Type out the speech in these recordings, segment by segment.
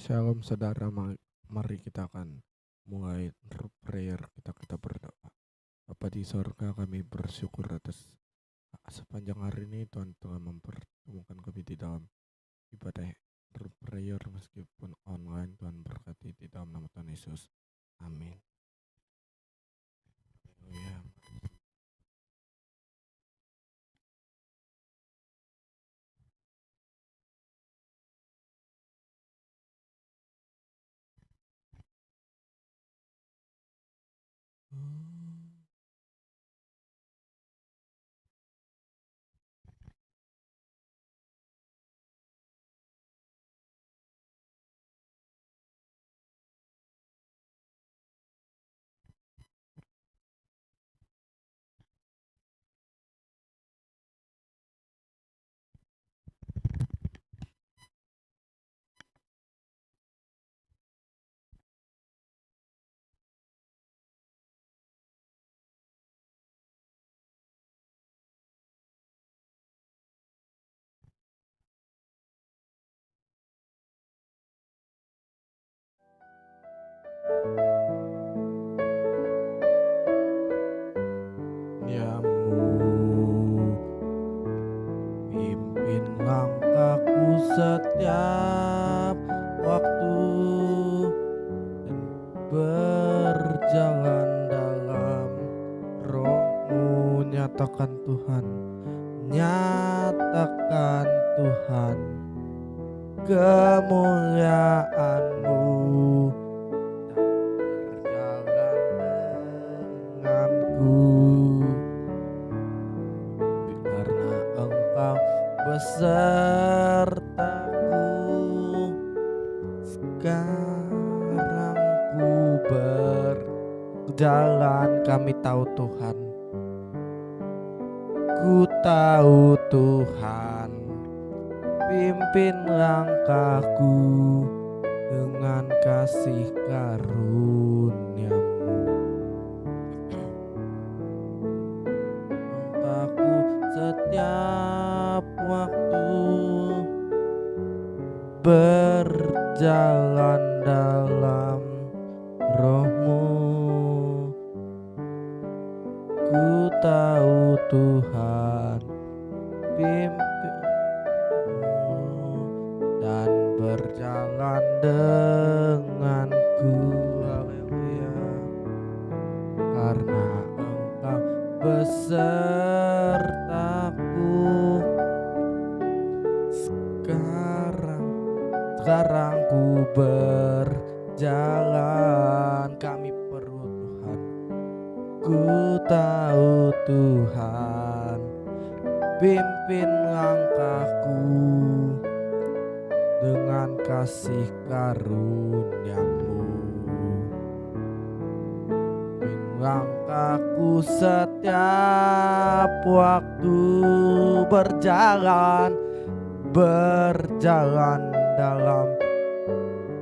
Shalom saudara, mari kita akan mulai prayer, kita berdoa. Bapa di sorga, kami bersyukur atas sepanjang hari ini Tuhan telah mempertemukan kami di dalam ibadah prayer meskipun online. Tuhan berkati di dalam nama Tuhan Yesus. Amin. Haleluya. Pimpin langkahku setiap waktu dan berjalan dalam Roh-Mu. Nyatakan Tuhan, nyatakan Tuhan kemuliaan-Mu dan berjalan denganku, karena Engkau besertaku. Sekarang ku berjalan, kami tahu Tuhan, ku tahu Tuhan, pimpin langkahku dengan kasih karunia-Mu. Langkahku setiap waktu berjalan dalam Roh-Mu. Ku tahu Tuhan, pimpin-Mu dan berjalan denganku. Haleluya. Karena Engkau besertaku. Sekarang ku berjalan, kami perlu Tuhan. Ku tahu Tuhan, pimpin langkahku dengan kasih karunia-Mu. Pimpin langkahku setiap waktu berjalan dalam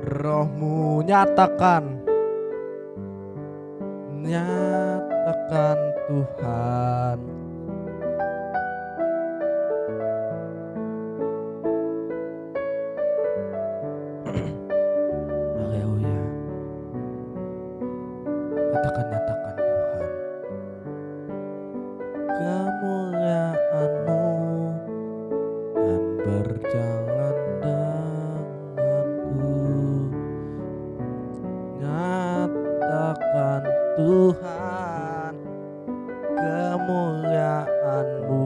Roh-Mu. Nyatakan Tuhan, haleluya. Katakan, nyatakan Tuhan kemuliaan-Mu dan berjalan denganku. Nyatakan Tuhan kemuliaan-Mu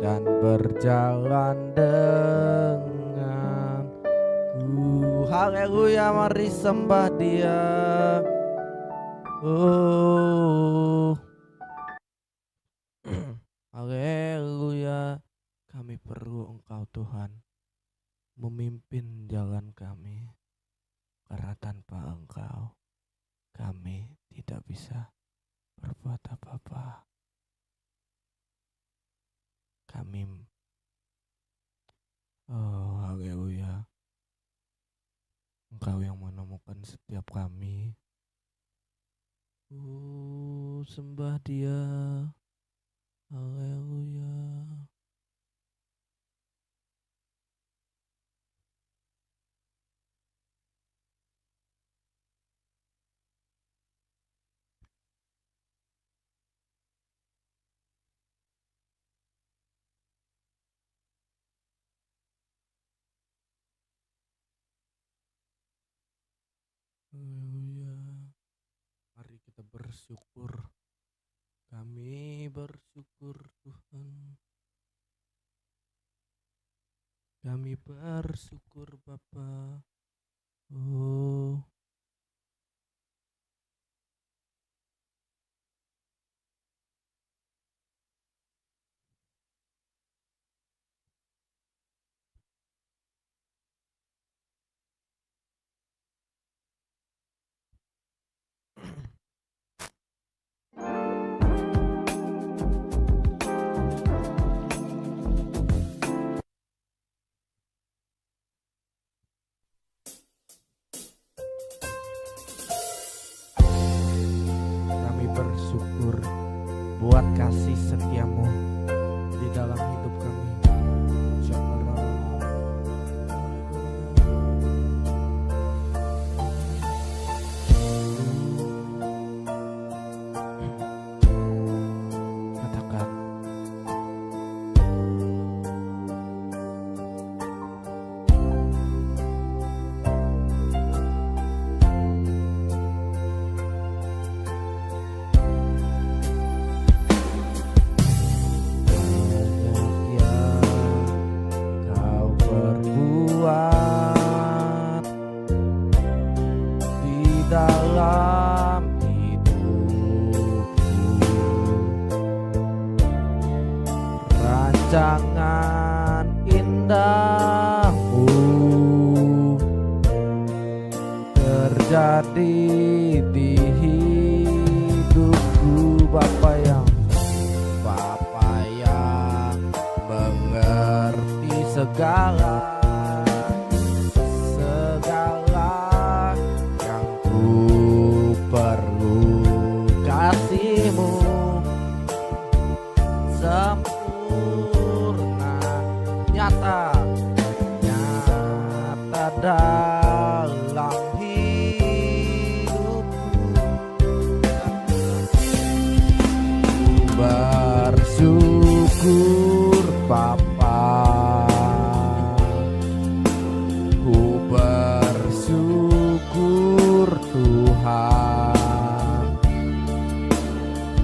dan berjalan denganku. Haleluya, mari sembah Dia. Haleluya. Kami perlu Engkau Tuhan, memimpin jalan kami, karena tanpa Engkau kami tidak bisa berbuat apa-apa. Kami haleluya, Engkau yang menemukan setiap kami. Sembah Dia. Haleluya. Haleluya. Mari kita bersyukur. Kami bersyukur Tuhan. Kami bersyukur Bapa. Oh, kami bersyukur buat kasih setiamu di dalam hidup kami. Syukur. Katakan, banyak yang kau perbuat di dalam hidupku. Rancangan indahmu terjadi di hidupku. Bapa yang mengerti segala yang ku perlu. Kasihmu sempurna, nyata dalam hidupku. Bersyukur Bapa, ku bersyukur Tuhan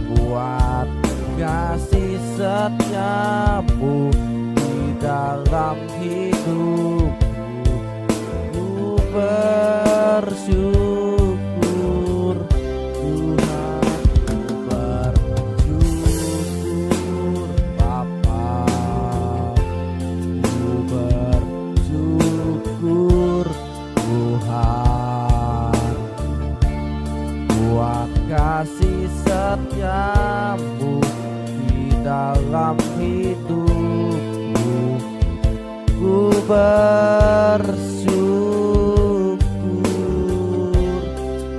buat kasih setiamu di dalam hidupku. Ku bersyukur Tuhan, ku bersyukur Bapa, ku bersyukur Tuhan buat kasih setiamu di dalam hidupku. Ku bersyukur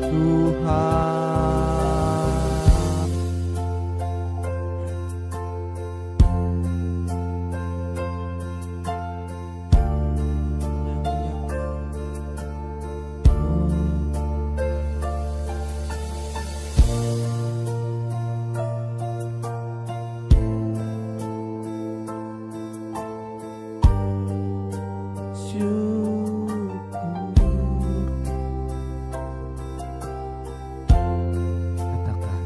Tuhan. Katakan,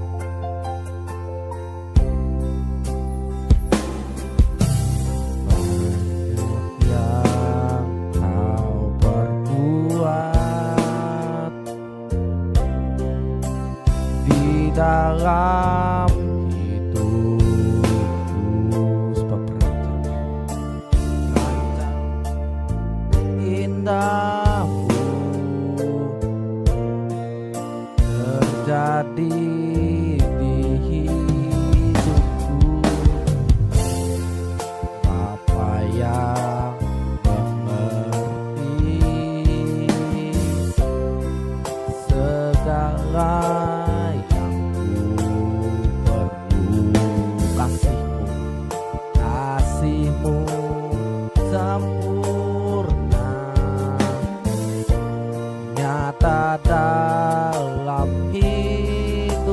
banyak yang kau perbuat di dalam hidupku. Sebab rancang indahmu terjadi di hidupku. Bapa yang mengerti segala yang ku perlu. Kasihmu sempurna, nyata dalam hidupku.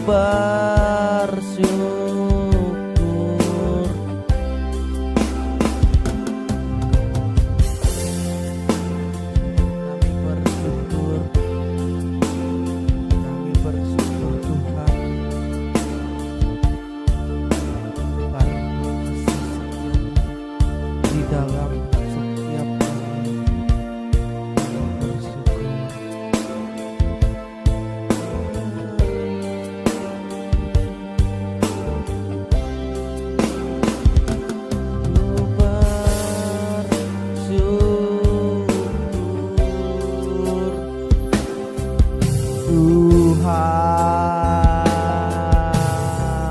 bersyukur. Kami bersyukur Tuhan karena kasih setia di dalam setiap kami. Kami bersyukur. Tuhan,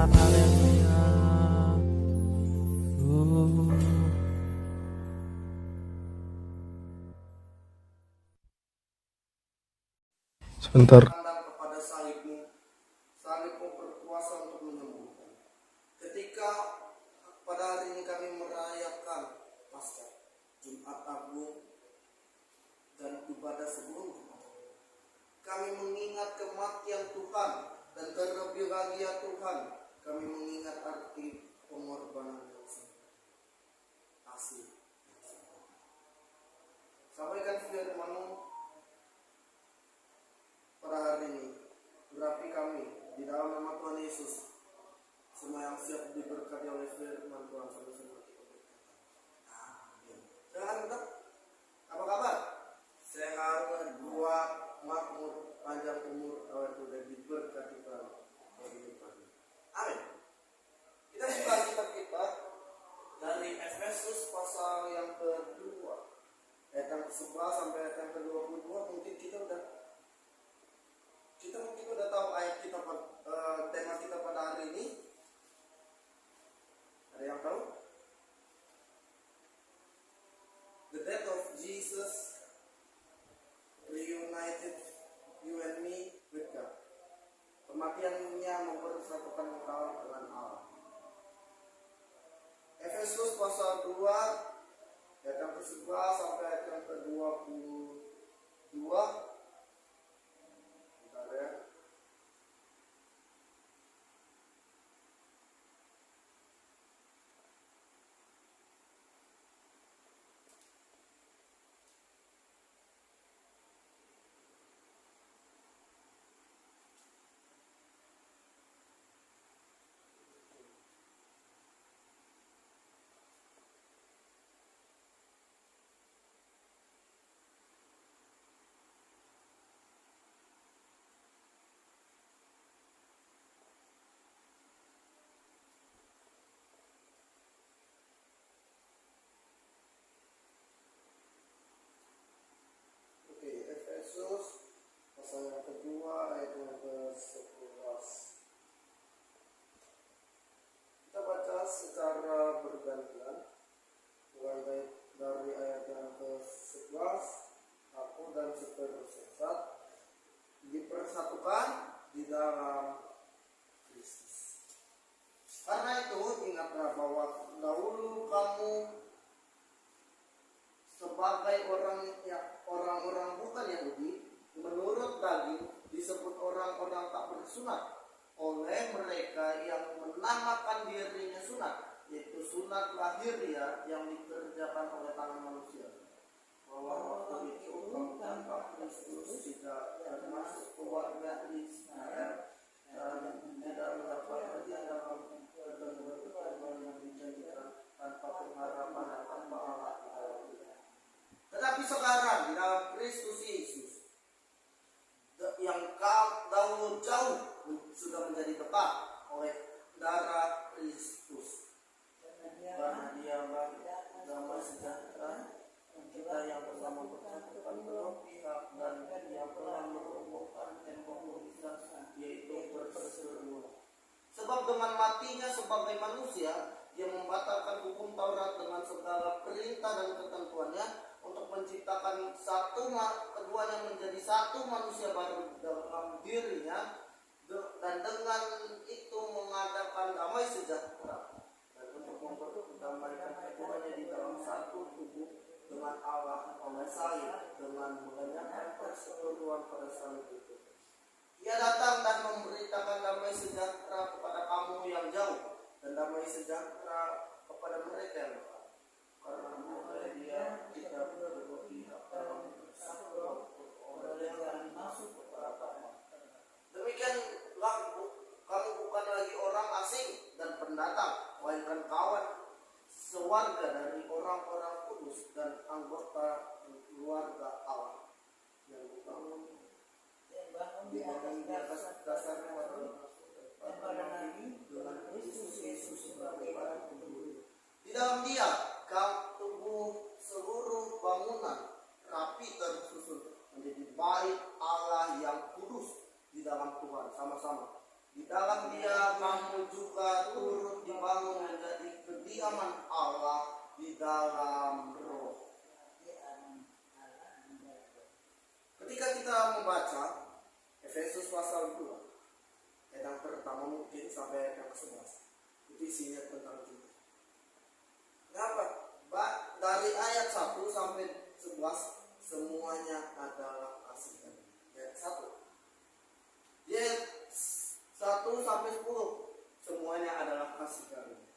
haleluya. Sebentar. Kepada salibmu, salibmu berkuasa untuk menyembuhkan. Ketika pada hari ini kami merayakan Paskah, Jumat Agung, dan ibadah sebelum Jumat Agung, kami mengingat kematian Tuhan, dan terlebih lagi ya Tuhan, kami mengingat arti pengorbanan yang asli. Sampaikan firman-Mu pada hari ini, berapi kami di dalam nama Tuhan Yesus. Semua yang siap diberkati oleh firman Tuhan sampai semua kita berkata. Amin. Jangan lupa, apa kabar? Sehat, kuat, makmur, panjang umur, awet muda diberkati Tuhan. Amin. Kita buka kitab kita dari Efesus pasal yang kedua, ayat yang ke-11 sampai ayat yang ke-22. Mungkin kita udah tahu ayat kita, tema kita pada hari ini. Ada yang tahu? The death of Jesus reunited you and me with God. Kematiannya mempersatukan engkau dengan Allah. Efesus pasal 2 ayat yang ke-11 sampai ayat yang ke-22. Bentar ya. Efesus pasal yang kedua ayat yang ke-11. Kita baca secara bergantian mulai dari ayat yang ke-11. Aku dan setersesat dipersatukan di dalam Kristus. Karena itu ingatlah bahwa dahulu kamu sebagai orang-orang bukan Yahudi, menurut daging disebut orang-orang tak bersunat oleh mereka yang menamakan dirinya sunat, yaitu sunat lahiriah yang dikerjakan oleh tangan manusia. Bahwa waktu itu kamu tanpa Kristus tidak termasuk keluarga Israel dan tidak mendapat bagian dalam ketentuan yang dijanjikan tanpa pengharapan dan tanpa Allah. Tetapi sekarang di dalam Kristus Yesus yang dahulu jauh sudah menjadi tetap oleh darah Kristus. Karena Dialah damai sejahtera kita yang telah mempersatukan kedua pihak dan yang telah merobohkan tembok pemisah, yaitu perseteruan. Sebab dengan matinya sebagai manusia, dia membatalkan hukum Taurat dengan segala perintah dan ketentuannya, untuk menciptakan keduanya menjadi satu manusia baru dalam dirinya, dan dengan itu mengadakan damai sejahtera, dan untuk memperdamaikan keduanya di dalam satu tubuh dengan Allah oleh salib, dengan mengadakan perseteruan pada salib itu. Ia Dia datang dan memberitakan damai sejahtera kepada kamu yang jauh dan damai sejahtera kepada mereka yang dekat. Karena oleh Dia kita berpihak dalam bersatu oleh yang masuk kepada Bapa. Demikianlah kamu bukan lagi orang asing dan pendatang, melainkan kawan sewarga dari orang-orang kudus dan anggota keluarga Allah yang dibangun di atas dasarnya pada Nabi dengan Kristus Yesus sebagai badan tubuh. Di dalam Dia kaum tubuh seluruh bangunan rapi tersusun menjadi bait Allah yang kudus di dalam Tuhan. Sama-sama. Di dalam Dia kamu juga turut dibangun menjadi kediaman Allah di dalam Roh. Ketika kita membaca Efesus pasal 2 ayat yang pertama mungkin sampai ayat yang ke-11, itu isinya tentang kita. Kenapa? Dari ayat 1 sampai 11 semuanya adalah kasih karunia. Ayat 1. Ayat 1 sampai 10 semuanya adalah kasih karunia.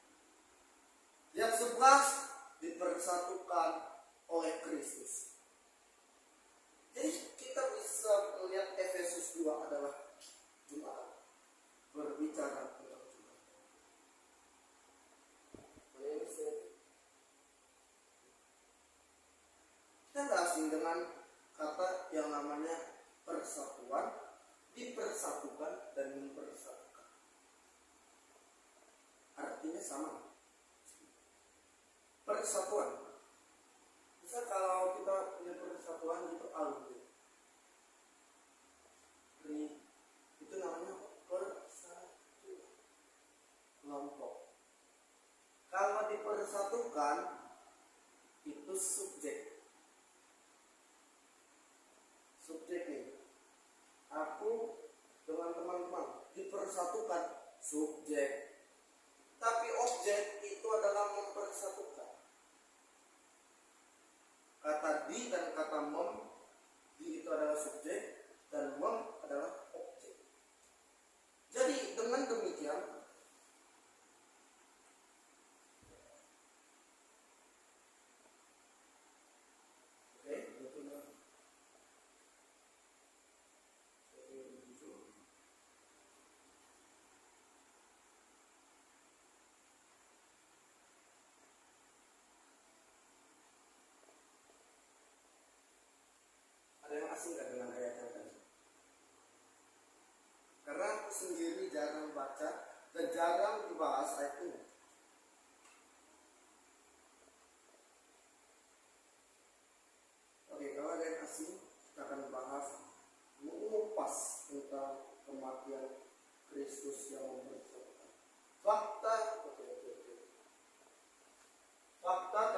Ayat 11 dipersatukan oleh Kristus. Jadi kita bisa melihat Efesus 2 adalah jemaat berbicara tentang jemaat. Kita nggak asing dengan kata yang namanya persatuan, dipersatukan dan mempersatukan. Artinya sama. Persatuan. Bisa kalau kita punya persatuan itu alumni. Itu namanya persatuan. Kelompok. Kalau dipersatukan itu subjek. Subjek nih. Aku dengan teman-teman dipersatukan subjek. Tapi objek itu adalah mempersatukan. Kata di dan kata mem, di itu adalah subjek dan mem adalah objek. Jadi dengan demikian asing gak dengan ayat yang tadi? Karena aku sendiri jarang baca dan jarang dibahas ayat ini. Oke, kalau ada yang asing, kita akan bahas mengupas tentang kematian Kristus yang mempersatukan. Fakta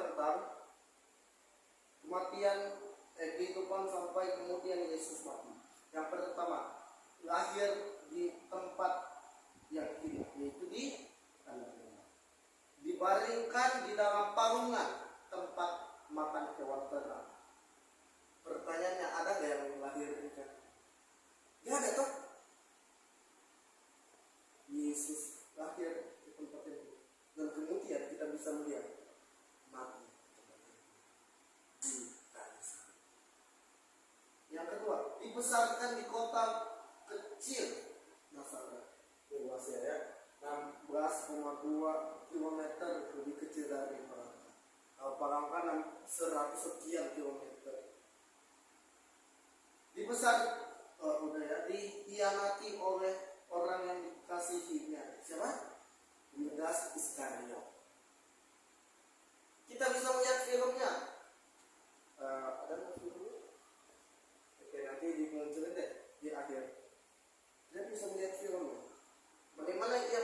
tentang kematian kehidupan sampai kemudian Yesus mati. Yang pertama, lahir di tempat yang hidup, yaitu di tanah liat. Dibaringkan di dalam palungan tempat makan hewan ternak. Pertanyaannya, ada nggak yang lahir di sana? Ya ada toh. Yesus lahir di tempat itu dan kemudian kita bisa melihat mati di kayu salib. Yang kedua, dibesarkan di kota kecil Nazaret. Luas ya, 16,2 km lebih kecil dari Palangka. Kalau Palangka 100 sekian kilometer. Dihianati oleh orang yang dikasihinya. Siapa? Yudas Iskariot. Kita bisa melihat filmnya. Ada nggak filmnya? Oke, nanti dimunculin deh di akhir. Kita bisa melihat filmnya. Bagaimana dia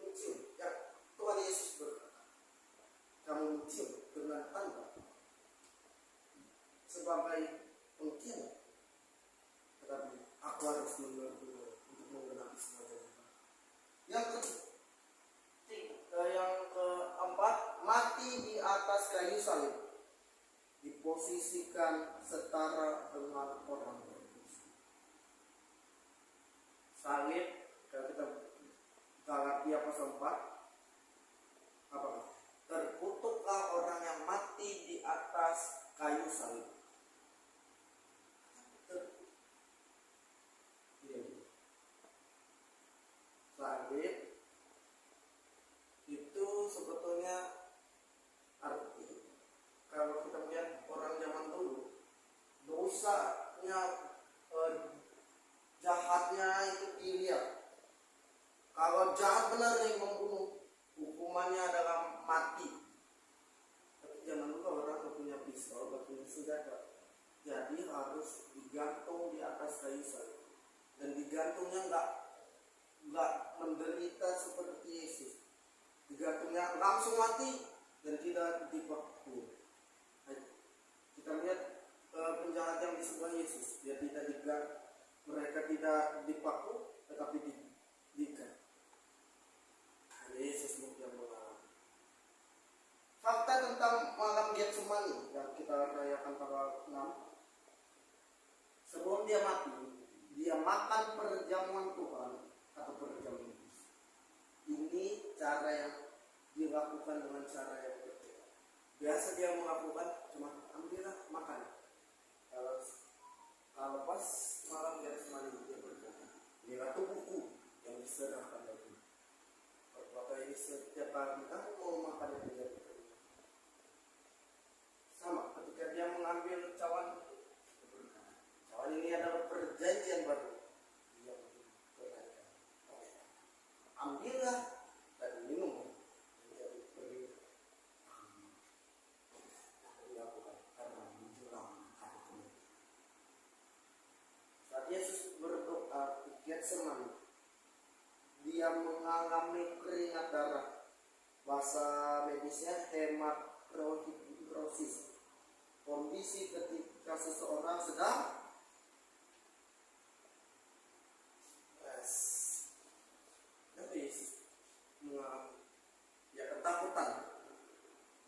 mencium? Ya, Tuhan Yesus berkata, kamu mencium dengan tanda sebagai pengkhianat. Tetapi aku harus menunggu untuk menggenapi semuanya. Yang keempat, mati di atas kayu salib, diposisikan setara dengan orang berdosa. apa? Terkutuklah orang yang mati di atas kayu salib. Salib itu sebetulnya arti, kalau kita melihat orang zaman dulu, dosanya, jahatnya itu dilihat. Kalau jahat benar yang membunuh, hukumannya adalah mati. Tapi zaman dulu orang nggak punya pistol, nggak punya senjata, jadi harus digantung di atas kayu salib. Dan digantungnya nggak menderita seperti Yesus. Digantungnya langsung mati dan tidak dipaku. Kita lihat penjahat yang di sebelah Yesus, dia tidak digantung, mereka tidak dipaku, tetapi diikat. Yesus yang mengalami. Fakta tentang malam Getsemani yang kita rayakan tanggal 6. Sebelum dia mati, dia makan perjamuan Tuhan atau perjamuan Yesus. Ini cara yang dilakukan dengan cara yang berbeda. Biasa dia melakukan cuma ambillah makan. Kalau pas malam Getsemani dia berkata, inilah tubuhku yang diserahkan bagi. Bapak ini setiap kali kamu mau makan yang dia berkata. Sama ketika dia mengambil cawan ini adalah perjanjian baru. Dia berkata, ambillah dan minum menjadi perih. Dilakukan karena menjelang hari kemudian. Saat Yesus berdoa di Getsemani, dia mengalami keringat darah. Bahasa medisnya hematohidrosis. Kondisi ketika seseorang sedang ketakutan.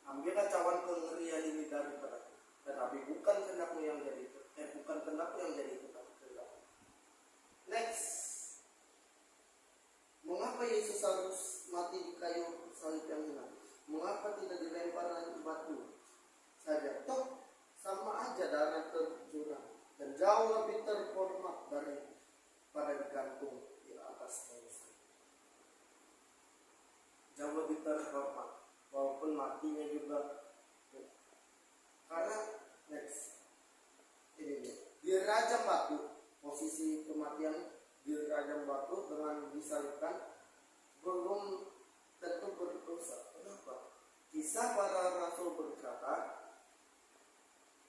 Ambillah cawan kengerian ini daripada, tetapi bukan kehendakmu yang jadi, bukan kehendakmu yang jadi, tetapi kehendakmu. Next, mengapa Yesus harus mati di kayu salib yang ini? Mengapa tidak dilempar batu saja? Toh sama aja darah tercurah dan jauh lebih terhormat daripada digantung di atas kayu salib. Jauh lebih terhormat, walaupun matinya juga. Karena next, ini di rajam batu, posisi kematian di rajam batu dengan disalibkan belum tentu berdosa. Kenapa? Kisah para rasul berkata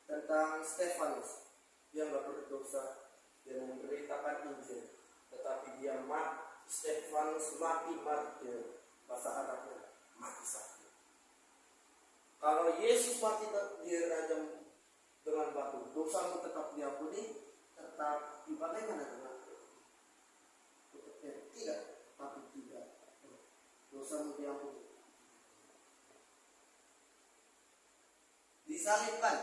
tentang Stefanus, dia nggak berdosa, dia memberitakan Injil, tetapi dia mati. Stefanus mati martir. Bahasa Arabnya mati sakit. Kalau Yesus mati di rajam dengan batu, dosamu tetap diampuni, tetapi bagaimana dengan tidak, tapi tidak, dosamu diampuni. Disalibkan,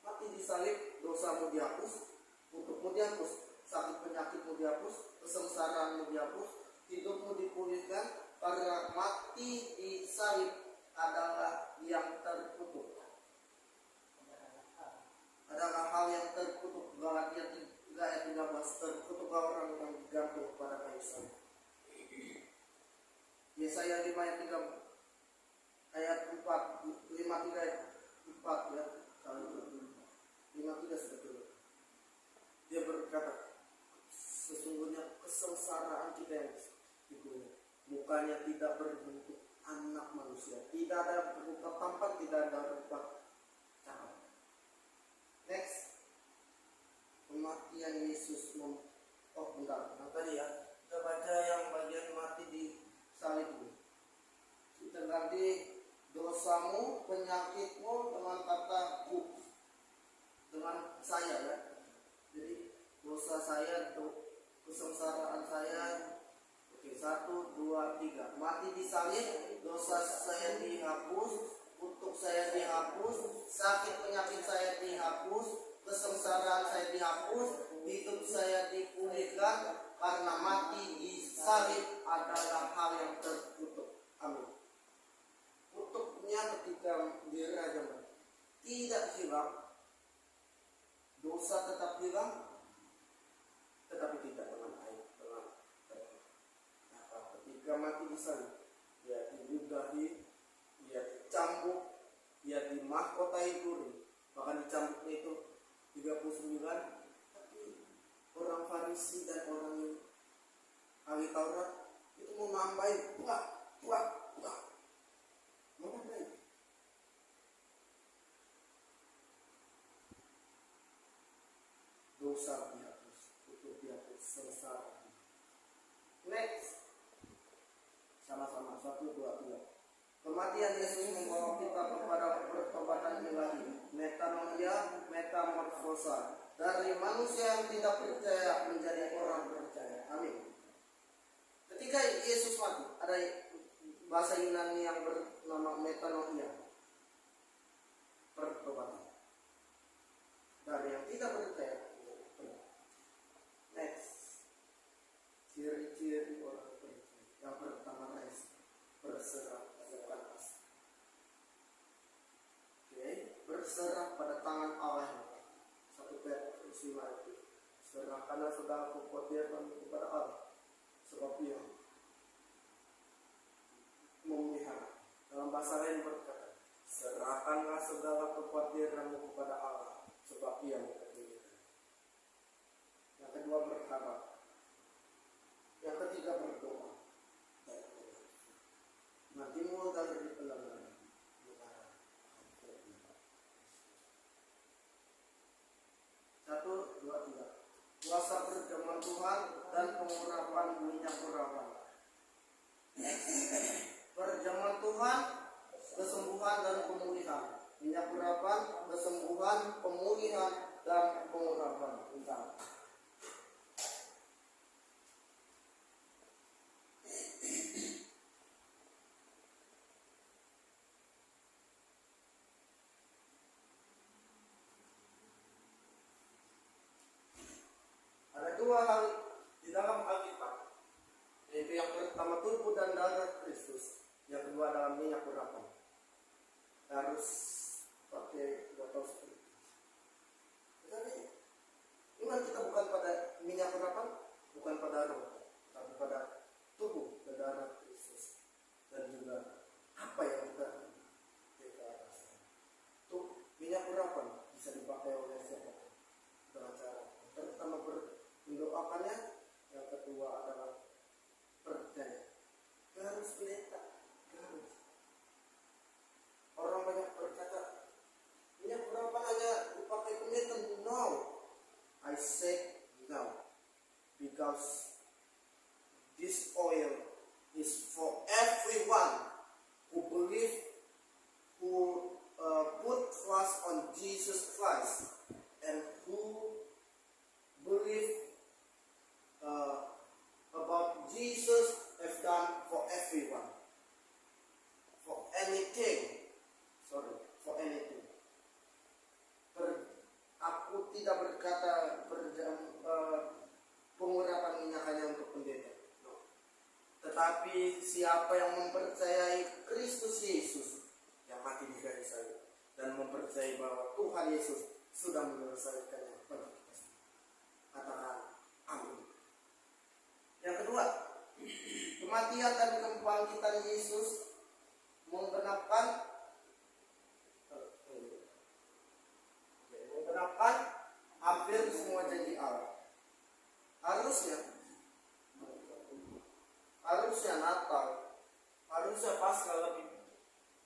mati disalib, dosamu dihapus, untukmu dihapus, sakit penyakitmu dihapus, kesengsaraanmu dihapus, hidupmu dipulihkan. Karena mati di salib adalah yang terkutuk. Adalah hal yang terkutuk. Galatia 3 ayat 13, terkutuklah orang yang digantung pada kayu salib. Yesaya 5 ayat 3 ayat 4, 53 ayat 4 ya. 53 sebetulnya. Dia berkata, sesungguhnya kesengsaraan kita yang dibunuh. Mukanya tidak berbentuk anak manusia, tidak ada berupa tampan, tidak ada berupa cakap. Next, kematian Yesus. Bentar, tadi ya kita baca yang bagian mati di salib ini. Kita ganti dosamu, penyakitmu dengan kata ku, dengan saya ya. Jadi dosa saya, kesengsaraan saya. 1, 2, 3. Mati di salib, dosa saya dihapus, kutuk saya dihapus, sakit penyakit saya dihapus, kesengsaraan saya dihapus, hidup saya dipulihkan. Karena mati di salib adalah hal yang terkutuk. mati salib. Ia diludahi, ia dicambuk, ia dimahkotai duri. Bahkan dicambuknya itu 39. Tapi orang Farisi dan orang yang ahli Taurat itu mau nambahin, buah. Mau nambahin. Dosa dihapus, itu dihapus, sengsara. Next, sama-sama 1, 2, 3. Kematian Yesus membawa kita kepada pertobatan ilahi, metanoia, metamorfosa, dari manusia yang tidak percaya menjadi orang percaya. Amin. Ketika Yesus mati, ada bahasa Yunani yang bernama metanoia, pertobatan. Dari yang tidak percaya. Next, ciri-ciri orang percaya. Yang pertama, berserah pada tangan. Berserah pada tangan Allah. 1 Petrus 5 itu. Serahkanlah segala kekhawatiran kepada Allah, sebab Ia memelihara. Dalam bahasa lain berkata, serahkanlah segala kekhawatiranmu kepada Allah, sebab Ia memelihara. Yang kedua, berharap. Yang ketiga, berdoa. Matimu dari pelanggaran. 1, 2, 3. Kuasa perjamuan Tuhan dan pengurapan minyak urapan. Perjamuan Tuhan, kesembuhan dan pemulihan. Minyak urapan, kesembuhan, pemulihan dan pengurapan. Bentar. Ada dua hal di dalam Alkitab, yaitu yang pertama tubuh dan darah Kristus, yang kedua dalam minyak urapan. Harus pakai botol seperti itu. Jadi, iman kita bukan pada minyak urapan, bukan pada roh, tapi pada tubuh dan darah Kristus, dan juga apa yang kita deklarasikan. Tuh, minyak urapan bisa dipakai oleh siapapun dengan cara pertama mendoakannya, yang kedua adalah percaya. Harus pendeta, harus. Orang banyak berkata, minyak urapan hanya dipakai pendeta. No, I say no, because this oil is for everyone who believe, who put trust on Jesus Christ, and who believe about Jesus have done for everyone, for anything. Aku tidak berkata pengurapan minyak hanya untuk pendeta, no. Tetapi siapa yang mempercayai Kristus Yesus yang mati di kayu salib dan mempercayai bahwa Tuhan Yesus sudah menyelesaikannya bagi kita semua, katakan amin. Yang kedua, kematian dan kebangkitan Yesus menggenapkan hampir semua janji Allah. Harusnya Natal, harusnya Paskah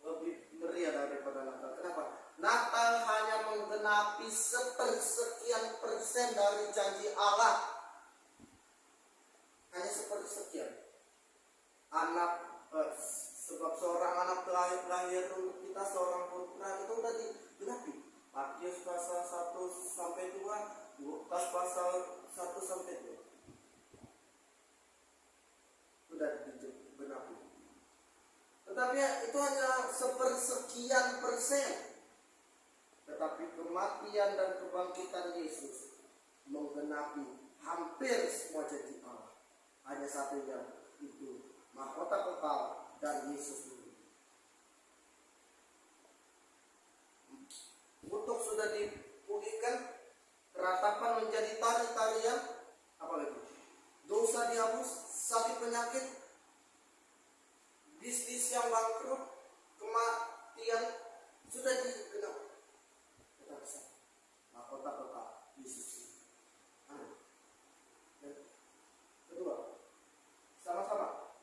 lebih meriah daripada Natal. Kenapa? Natal hanya menggenapi sepersekian persen dari janji Allah. Hanya sepersekian. Sebab seorang anak lahir untuk kita, seorang putra itu sudah digenapi. Matius pasal 1 sampai 2, Lukas pasal 1 sampai 2. Sudah digenapi. Tetapi itu hanya sepersekian persen. Tetapi kematian dan kebangkitan Yesus menggenapi hampir semua janji Allah. Hanya satunya, itu mahkota kekal dan Yesus sendiri. Kutuk sudah dipulihkan, keratapan menjadi tari-tarian, apa lagi? Dosa dihapus, sakit penyakit bisnis yang bangkrut, kematian sudah digenap. Tetap bisa mahkota kekal Yesus. Amin. Dan kedua, sama-sama.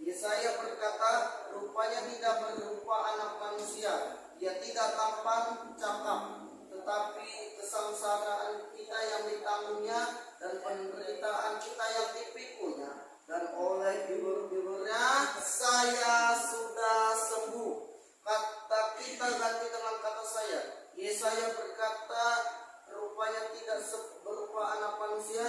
Yesaya berkata, rupanya tidak berupa anak manusia, dia tidak tampan cakap, tetapi kesengsaraan kita yang ditanggungnya dan penderitaan kita yang dipikulnya, dan oleh bibur-biburnya saya sudah sembuh. Kata kita ganti dengan kata saya. Yesaya berkata, rupanya tidak berupa anak manusia,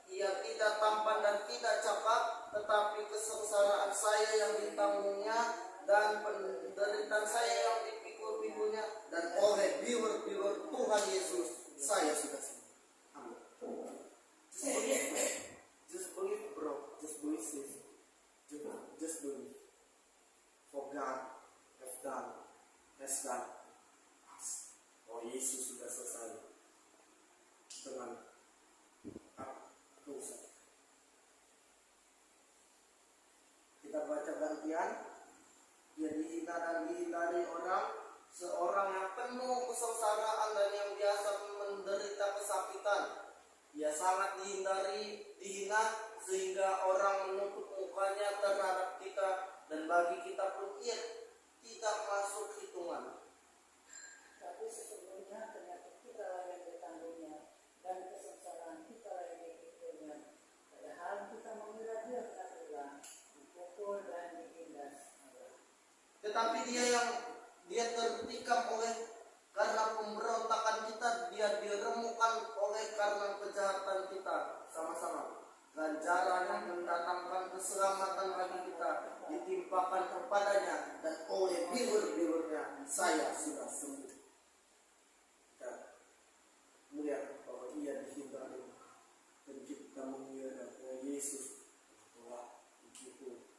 ia tidak tampan dan tidak cakap, tetapi kesengsaraan saya yang ditanggungnya dan penderitaan saya yang dipikul-pikulnya, dan oleh bibur-bibur Tuhan Yesus saya sudah sembuh. Amin. Just believe, bro. Just believe, sis. Just believe. For God has done. Oh, Yesus sudah selesai dengan dosa. Kita baca gantian. Dia dihina dan dihindari orang, seorang yang penuh kesengsaraan dan yang biasa menderita kesakitan. Dia sangat dihina sehingga orang menutup mukanya terhadap kita, dan bagi kita pun ia tidak masuk hitungan. Tapi sesungguhnya penyakit kita lah yang ditanggungnya dan kesengsaraan kita lah yang dipikulnya. Padahal kita mengira dia telah hilang, dipukul dan ditindas Allah. Tetapi dia tertikam oleh karena pemberontakan kita, dia diremukkan oleh karena kejahatan kita. Sama-sama. Ganjaran yang mendatangkan keselamatan bagi kita ditimpakan kepadanya, dan oleh bibur-biburnya saya sudah sembuh. Kita melihat bahwa ia dihindari, dan kita mengira bahwa Yesus telah dipukul.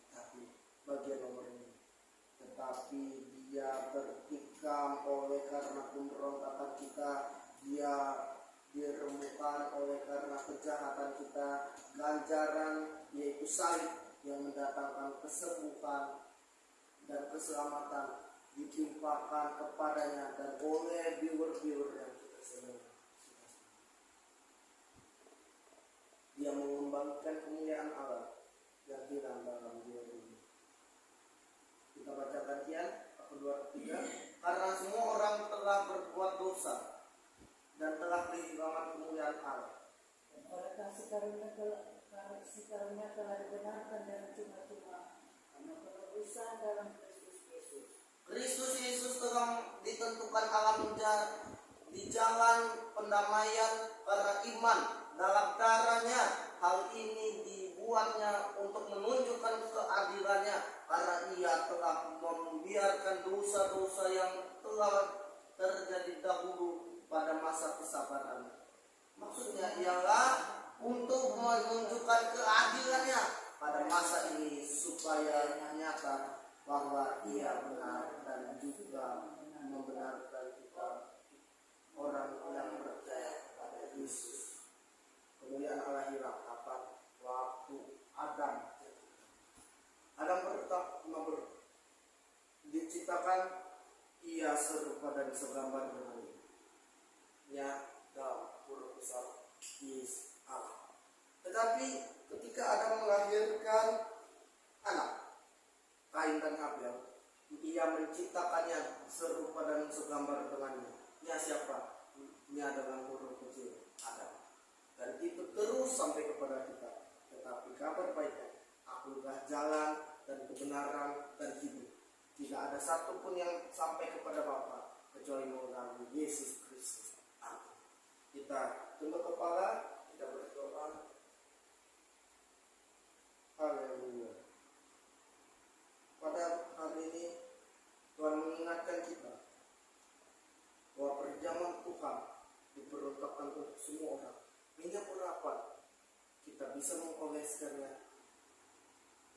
Tetapi bagian nomor ini, tetapi dia tertikam oleh karena pemberontakan kita, dia diremukkan oleh karena kejahatan kita. Ganjaran yaitu salib yang mendatangkan kesembuhan dan keselamatan ditimpakan kepadanya, dan oleh bibur-bibur yang kita semua dia mengembangkan kemuliaan Allah yang hilang dalam diri ini. Kita baca gantian 2-3. Karena semua orang telah berbuat dosa dan telah kehilangan kemuliaan Allah. Dan oleh kasih karunia telah dibenarkan dengan cuma-cuma karena penebusan dalam Kristus Yesus. Kristus Yesus telah ditentukan Allah di jalan pendamaian karena iman dalam darahnya. Hal ini dibuatnya untuk menunjukkan keadilannya, karena ia telah membiarkan dosa-dosa yang telah terjadi dahulu pada masa kesabaran. Maksudnya ialah untuk menunjukkan keadilannya pada masa ini, supaya nyata bahwa ia benar dan juga membenarkan kita orang yang percaya pada Yesus. Kemuliaan Allah hilang kapan? Waktu Adam pertama diciptakan, ia serupa dan segambar dengannya. Ya, dalam huruf besar Is Allah. Tetapi ketika Adam melahirkan anak, Kain dan Habel, ia menciptakannya serupa dan segambar dengannya. Ia siapa? Ia dengan huruf kecil Adam. Dan itu terus sampai kepada kita. Tetapi kabar baiknya, akulah jalan dan kebenaran dan hidup. Tidak ada satupun yang sampai kepada Bapa kecuali melalui Yesus Kristus. Amin. Kita tunduk kepala, kita berdoa. Haleluya. Pada hari ini Tuhan mengingatkan kita bahwa perjamuan Tuhan diperuntukkan untuk semua orang. Hingga berapa kita bisa mengoleskannya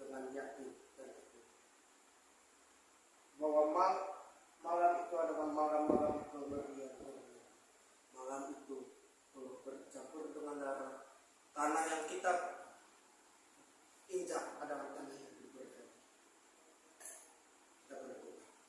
dengan yakin dan teguh bahwa malam